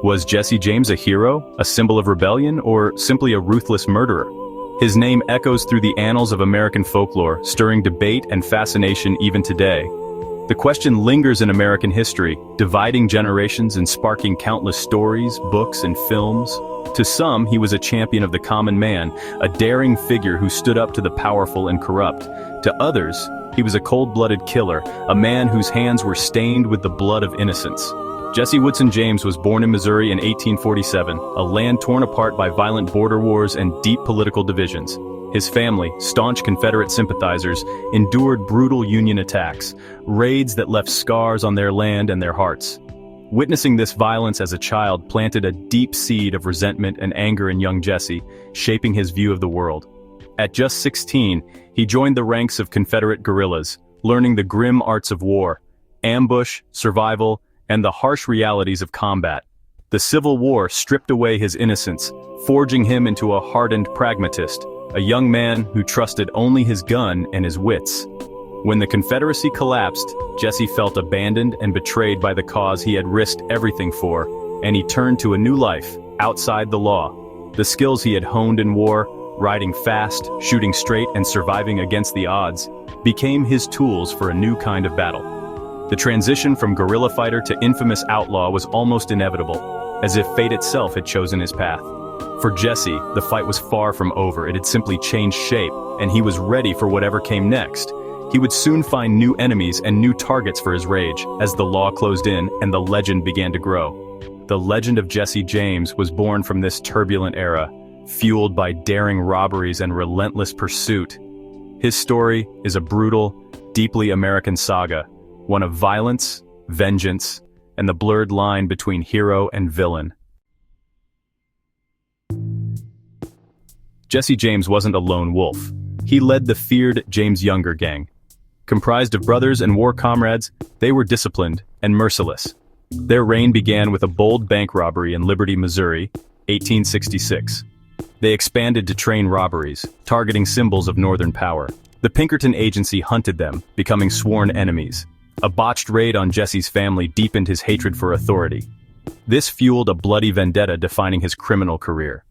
Was Jesse James a hero, a symbol of rebellion, or simply a ruthless murderer? His name echoes through the annals of American folklore, stirring debate and fascination even today. The question lingers in American history, dividing generations and sparking countless stories, books, and films. To some, he was a champion of the common man, a daring figure who stood up to the powerful and corrupt. To others, he was a cold-blooded killer, a man whose hands were stained with the blood of innocence. Jesse Woodson James was born in Missouri in 1847, a land torn apart by violent border wars and deep political divisions. His family, staunch Confederate sympathizers, endured brutal Union attacks, raids that left scars on their land and their hearts. Witnessing this violence as a child planted a deep seed of resentment and anger in young Jesse, shaping his view of the world. At just 16, he joined the ranks of Confederate guerrillas, learning the grim arts of war, ambush, survival, and the harsh realities of combat. The Civil War stripped away his innocence, forging him into a hardened pragmatist, a young man who trusted only his gun and his wits. When the Confederacy collapsed, Jesse felt abandoned and betrayed by the cause he had risked everything for, and he turned to a new life, outside the law. The skills he had honed in war, riding fast, shooting straight, and surviving against the odds, became his tools for a new kind of battle. The transition from guerrilla fighter to infamous outlaw was almost inevitable, as if fate itself had chosen his path. For Jesse, the fight was far from over. It had simply changed shape, and he was ready for whatever came next. He would soon find new enemies and new targets for his rage, as the law closed in and the legend began to grow. The legend of Jesse James was born from this turbulent era, fueled by daring robberies and relentless pursuit. His story is a brutal, deeply American saga, one of violence, vengeance, and the blurred line between hero and villain. Jesse James wasn't a lone wolf. He led the feared James Younger gang. Comprised of brothers and war comrades, they were disciplined and merciless. Their reign began with a bold bank robbery in Liberty, Missouri, 1866. They expanded to train robberies, targeting symbols of Northern power. The Pinkerton Agency hunted them, becoming sworn enemies. A botched raid on Jesse's family deepened his hatred for authority. This fueled a bloody vendetta defining his criminal career.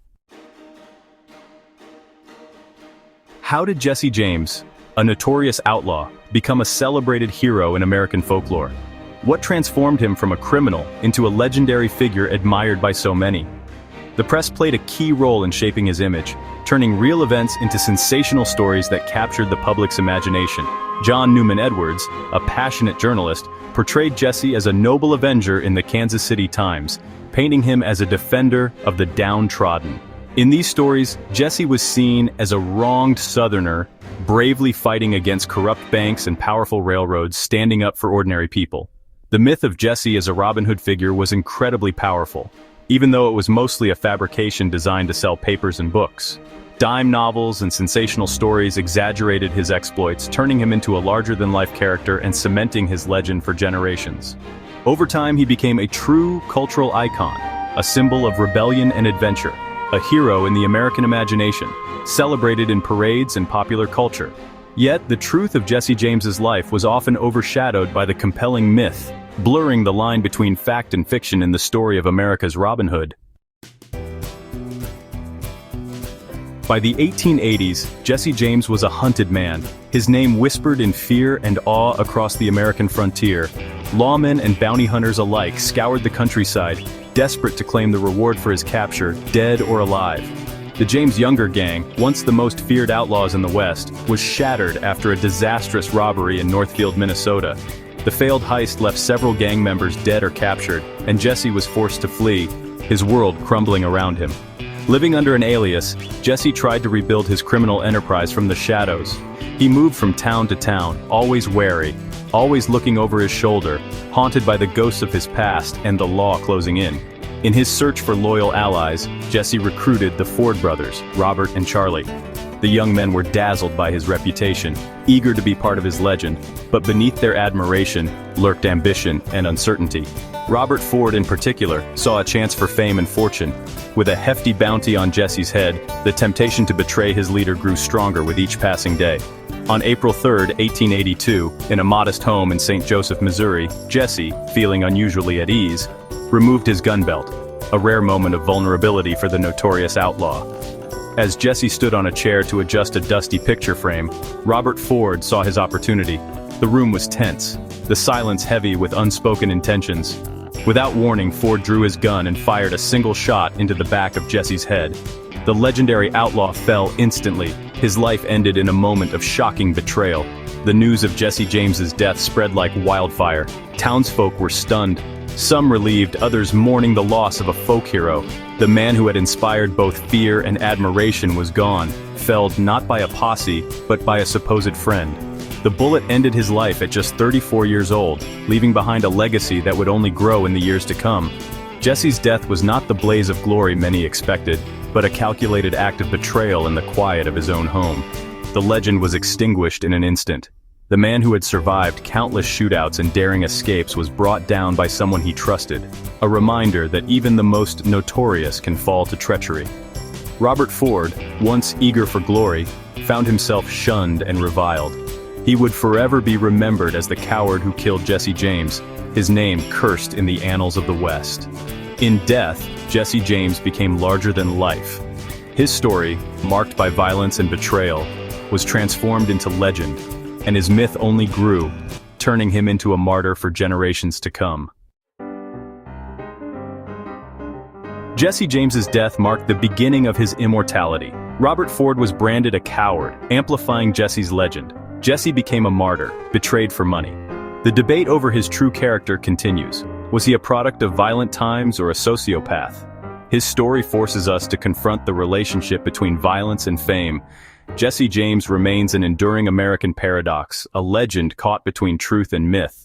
How did Jesse James, a notorious outlaw, become a celebrated hero in American folklore? What transformed him from a criminal into a legendary figure admired by so many? The press played a key role in shaping his image, turning real events into sensational stories that captured the public's imagination. John Newman Edwards, a passionate journalist, portrayed Jesse as a noble avenger in the Kansas City Times, painting him as a defender of the downtrodden. In these stories, Jesse was seen as a wronged Southerner, bravely fighting against corrupt banks and powerful railroads, standing up for ordinary people. The myth of Jesse as a Robin Hood figure was incredibly powerful, even though it was mostly a fabrication designed to sell papers and books. Dime novels and sensational stories exaggerated his exploits, turning him into a larger-than-life character and cementing his legend for generations. Over time, he became a true cultural icon, a symbol of rebellion and adventure, a hero in the American imagination, celebrated in parades and popular culture. Yet, the truth of Jesse James's life was often overshadowed by the compelling myth, blurring the line between fact and fiction in the story of America's Robin Hood. By the 1880s, Jesse James was a hunted man. His name whispered in fear and awe across the American frontier. Lawmen and bounty hunters alike scoured the countryside, desperate to claim the reward for his capture, dead or alive. The James Younger gang, once the most feared outlaws in the West, was shattered after a disastrous robbery in Northfield, Minnesota. The failed heist left several gang members dead or captured, and Jesse was forced to flee, his world crumbling around him. Living under an alias, Jesse tried to rebuild his criminal enterprise from the shadows. He moved from town to town, always wary, always looking over his shoulder, haunted by the ghosts of his past and the law closing in. In his search for loyal allies, Jesse recruited the Ford brothers, Robert and Charlie. The young men were dazzled by his reputation, eager to be part of his legend, but beneath their admiration lurked ambition and uncertainty. Robert Ford, in particular, saw a chance for fame and fortune. With a hefty bounty on Jesse's head, the temptation to betray his leader grew stronger with each passing day. On April 3, 1882, in a modest home in St. Joseph, Missouri, Jesse, feeling unusually at ease, removed his gun belt. a rare moment of vulnerability for the notorious outlaw. As Jesse stood on a chair to adjust a dusty picture frame, Robert Ford saw his opportunity. The room was tense, the silence heavy with unspoken intentions. Without warning, Ford drew his gun and fired a single shot into the back of Jesse's head. The legendary outlaw fell instantly. His life ended in a moment of shocking betrayal. The news of Jesse James's death spread like wildfire. Townsfolk were stunned, some relieved, others mourning the loss of a folk hero. The man who had inspired both fear and admiration was gone, felled not by a posse, but by a supposed friend. The bullet ended his life at just 34 years old, leaving behind a legacy that would only grow in the years to come. Jesse's death was not the blaze of glory many expected, but a calculated act of betrayal in the quiet of his own home. The legend was extinguished in an instant. The man who had survived countless shootouts and daring escapes was brought down by someone he trusted, a reminder that even the most notorious can fall to treachery. Robert Ford, once eager for glory, found himself shunned and reviled. He would forever be remembered as the coward who killed Jesse James, his name cursed in the annals of the West. In death, Jesse James became larger than life. His story, marked by violence and betrayal, was transformed into legend, and his myth only grew, turning him into a martyr for generations to come. Jesse James's death marked the beginning of his immortality. Robert Ford was branded a coward, amplifying Jesse's legend. Jesse became a martyr, betrayed for money. The debate over his true character continues. Was he a product of violent times or a sociopath? His story forces us to confront the relationship between violence and fame. Jesse James remains an enduring American paradox, a legend caught between truth and myth.